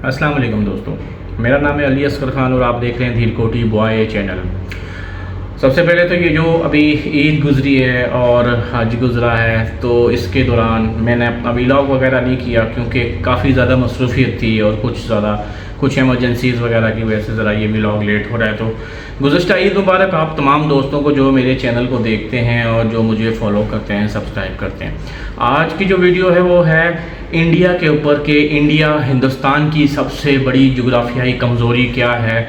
अस्सलाम वालेकुम दोस्तों, मेरा नाम है अली असगर ख़ान और आप देख रहे हैं धीरकोटी बॉय चैनल। सबसे पहले तो ये जो अभी ईद गुज़री है और हज गुज़रा है, तो इसके दौरान मैंने अपना व्लॉग वगैरह नहीं किया क्योंकि काफ़ी ज़्यादा मसरूफ़ियत थी और कुछ एमरजेंसीज़ वगैरह की वजह से ज़रा ये व्लॉग लेट हो रहा है। तो गुज़श्ता ईद मुबारक आप तमाम दोस्तों को जो मेरे चैनल को देखते हैं और जो मुझे फॉलो करते हैं, सब्सक्राइब करते हैं। आज की जो वीडियो है वो है इंडिया के ऊपर के इंडिया हिंदुस्तान की सबसे बड़ी जोग्राफियाई कमज़ोरी क्या है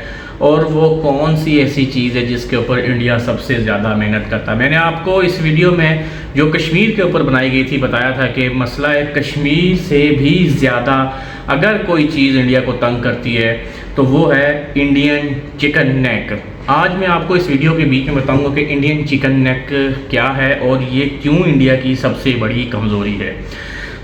और वो कौन सी ऐसी चीज़ है जिसके ऊपर इंडिया सबसे ज़्यादा मेहनत करता है। मैंने आपको इस वीडियो में जो कश्मीर के ऊपर बनाई गई थी बताया था कि मसला है कश्मीर से भी ज़्यादा अगर कोई चीज़ इंडिया को तंग करती है तो वो है इंडियन चिकन नेक। आज मैं आपको इस वीडियो के बीच में बताऊंगा कि इंडियन चिकन नेक क्या है और ये क्यों इंडिया की सबसे बड़ी कमज़ोरी है।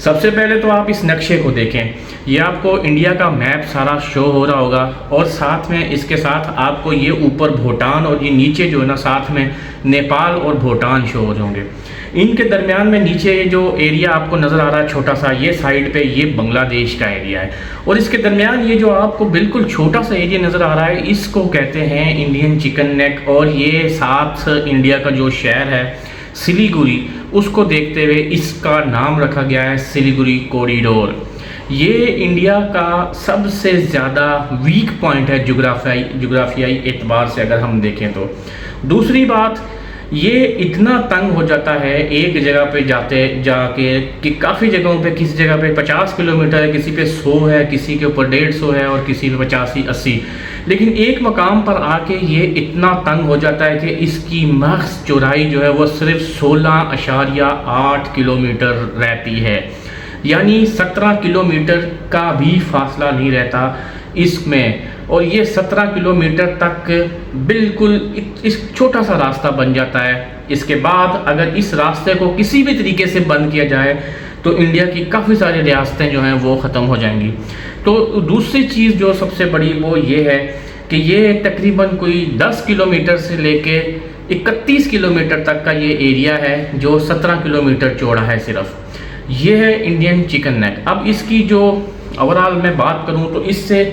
सबसे पहले तो आप इस नक्शे को देखें, ये आपको इंडिया का मैप सारा शो हो रहा होगा और साथ में इसके साथ आपको ये ऊपर भूटान और ये नीचे जो है ना साथ में नेपाल और भूटान शो हो जाएंगे। इनके दरमियान में नीचे जो एरिया आपको नज़र आ रहा है छोटा सा, ये साइड पे ये बांग्लादेश का एरिया है और इसके दरमियान ये जो आपको बिल्कुल छोटा सा एरिया नज़र आ रहा है इसको कहते हैं इंडियन चिकन नेक। और ये साथ इंडिया का जो शहर है सिलीगुड़ी, उसको देखते हुए इसका नाम रखा गया है सिलीगुड़ी कॉरिडोर। ये इंडिया का सबसे ज़्यादा वीक पॉइंट है जोग्राफियाई एतबार से अगर हम देखें तो। दूसरी बात, ये इतना तंग हो जाता है एक जगह पे जाके कि काफ़ी जगहों पे किसी जगह पे 50 किलोमीटर है, किसी पे 100 है, किसी के ऊपर 150 है और किसी पे 85-80। लेकिन एक मकाम पर आके ये इतना तंग हो जाता है कि इसकी महज चौड़ाई जो है वो सिर्फ 16.8 किलोमीटर रहती है, यानी 17 किलोमीटर का भी फासला नहीं रहता इसमें। और ये 17 किलोमीटर तक बिल्कुल इस छोटा सा रास्ता बन जाता है। इसके बाद अगर इस रास्ते को किसी भी तरीके से बंद किया जाए तो इंडिया की काफ़ी सारी रियासतें जो हैं वो ख़त्म हो जाएंगी। तो दूसरी चीज़ जो सबसे बड़ी वो ये है कि ये तकरीबन कोई 10 किलोमीटर से लेके 31 किलोमीटर तक का ये एरिया है जो 17 किलोमीटर चौड़ा है सिर्फ। ये है इंडियन चिकन नेक। अब इसकी जो ओवरऑल मैं बात करूं तो इससे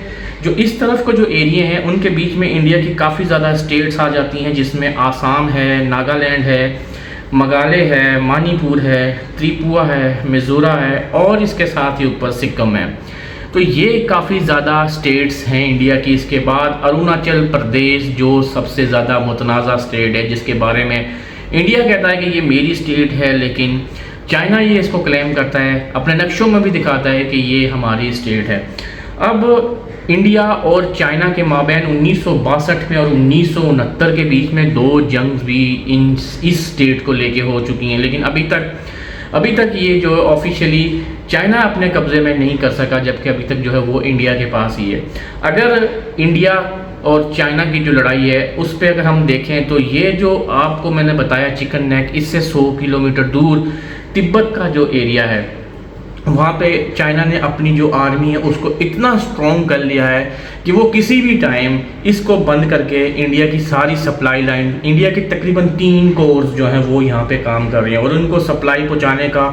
जो इस तरफ का जो एरिया है उनके बीच में इंडिया की काफ़ी ज़्यादा स्टेट्स आ जाती हैं, जिसमें आसाम है, नागालैंड है, मेघालय है, मणिपुर है, त्रिपुरा है, मिज़ोरम है और इसके साथ ही ऊपर सिक्किम है। तो ये काफ़ी ज़्यादा स्टेट्स हैं इंडिया की। इसके बाद अरुणाचल प्रदेश जो सबसे ज़्यादा मुतनाज़ा स्टेट है, जिसके बारे में इंडिया कहता है कि ये मेरी स्टेट है, लेकिन चाइना ये इसको क्लेम करता है, अपने नक्शों में भी दिखाता है कि ये हमारी स्टेट है। अब इंडिया और चाइना के माबैन 1962 में और 1969 के बीच में 2 जंग भी इस स्टेट को लेके हो चुकी हैं, लेकिन अभी तक ये जो ऑफिशियली चाइना अपने कब्ज़े में नहीं कर सका, जबकि अभी तक जो है वो इंडिया के पास ही है। अगर इंडिया और चाइना की जो लड़ाई है उस पर अगर हम देखें तो ये जो आपको मैंने बताया चिकन नेक, इससे 100 किलोमीटर दूर तिब्बत का जो एरिया है वहाँ पे चाइना ने अपनी जो आर्मी है उसको इतना स्ट्रॉन्ग कर लिया है कि वो किसी भी टाइम इसको बंद करके इंडिया की सारी सप्लाई लाइन, इंडिया के तकरीबन 3 कोर्स जो हैं वो यहाँ पे काम कर रहे हैं और उनको सप्लाई पहुँचाने का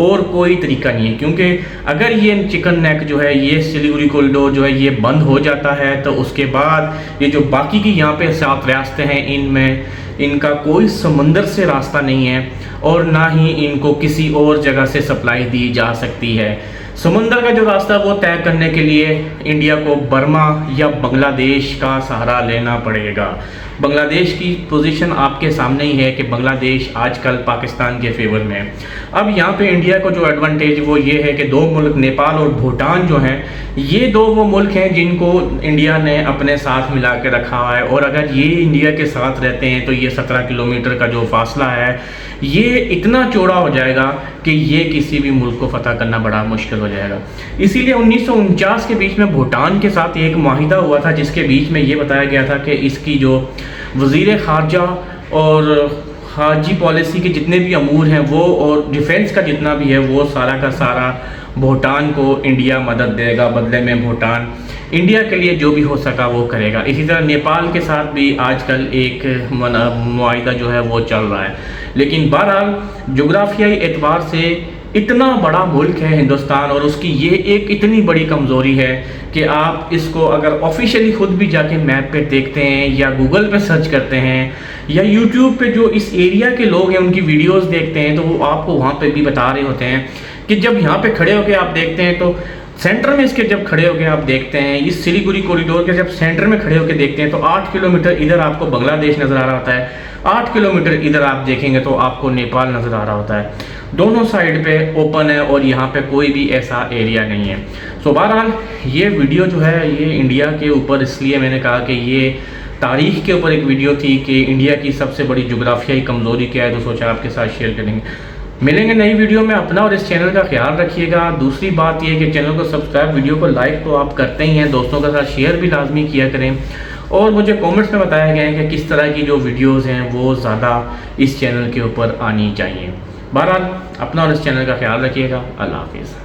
और कोई तरीका नहीं है। क्योंकि अगर ये चिकन नेक जो है, ये सिलीगुड़ी कॉरिडोर जो है ये बंद हो जाता है तो उसके बाद ये जो बाकी की यहाँ पे 7 रियासतें हैं इनमें इनका कोई समंदर से रास्ता नहीं है और ना ही इनको किसी और जगह से सप्लाई दी जा सकती है। समंदर का जो रास्ता वो तय करने के लिए इंडिया को बर्मा या बांग्लादेश का सहारा लेना पड़ेगा। बांग्लादेश की पोजीशन आपके सामने ही है कि बांग्लादेश आजकल पाकिस्तान के फेवर में है। अब यहाँ पे इंडिया को जो एडवांटेज वो ये है कि 2 मुल्क नेपाल और भूटान जो हैं ये 2 वो मुल्क हैं जिनको इंडिया ने अपने साथ मिला के रखा हुआ है और अगर ये इंडिया के साथ रहते हैं तो ये 17 किलोमीटर का जो फासला है ये इतना चौड़ा हो जाएगा कि ये किसी भी मुल्क को फतह करना बड़ा मुश्किल हो जाएगा। इसीलिए 1949 के बीच में भूटान के साथ एक माहिदा हुआ था जिसके बीच में ये बताया गया था कि इसकी जो वज़ीर ख़ारजा और खारजी पॉलिसी के जितने भी अमूर हैं वो और डिफेंस का जितना भी है वो सारा का सारा भूटान को इंडिया मदद देगा। बदले में भूटान इंडिया के लिए जो भी हो सका वो करेगा। इसी तरह नेपाल के साथ भी आजकल एक मुआहिदा जो है वो चल रहा है। लेकिन बहरहाल जोग्राफियाई एतबार से इतना बड़ा मुल्क है हिंदुस्तान, और उसकी ये एक इतनी बड़ी कमज़ोरी है कि आप इसको अगर ऑफिशियली खुद भी जाके मैप पे देखते हैं या गूगल पे सर्च करते हैं या यूट्यूब पे जो इस एरिया के लोग हैं उनकी वीडियोस देखते हैं, तो वो आपको वहाँ पे भी बता रहे होते हैं कि जब यहाँ पे खड़े होकर आप देखते हैं तो सेंटर में इसके जब खड़े होकर आप देखते हैं, इस सिलीगुड़ी कॉरिडोर के जब सेंटर में खड़े होकर देखते हैं तो 8 किलोमीटर इधर आपको बांग्लादेश नज़र आ रहा होता है, 8 किलोमीटर इधर आप देखेंगे तो आपको नेपाल नज़र आ रहा होता है। दोनों साइड पे ओपन है और यहाँ पे कोई भी ऐसा एरिया नहीं है। सो बहरहाल ये वीडियो जो है ये इंडिया के ऊपर इसलिए मैंने कहा कि ये तारीख के ऊपर एक वीडियो थी कि इंडिया की सबसे बड़ी जोग्राफियाई कमज़ोरी क्या है, तो सोचा आपके साथ शेयर करेंगे। मिलेंगे नई वीडियो में, अपना और इस चैनल का ख्याल रखिएगा। दूसरी बात ये कि चैनल को सब्सक्राइब, वीडियो को लाइक तो आप करते ही हैं, दोस्तों के साथ शेयर भी लाजमी किया करें, और मुझे कमेंट्स में बताया गया है कि किस तरह की जो वीडियोस हैं वो ज़्यादा इस चैनल के ऊपर आनी चाहिए। बहरहाल अपना और इस चैनल का ख्याल रखिएगा। अल्लाह हाफिज़।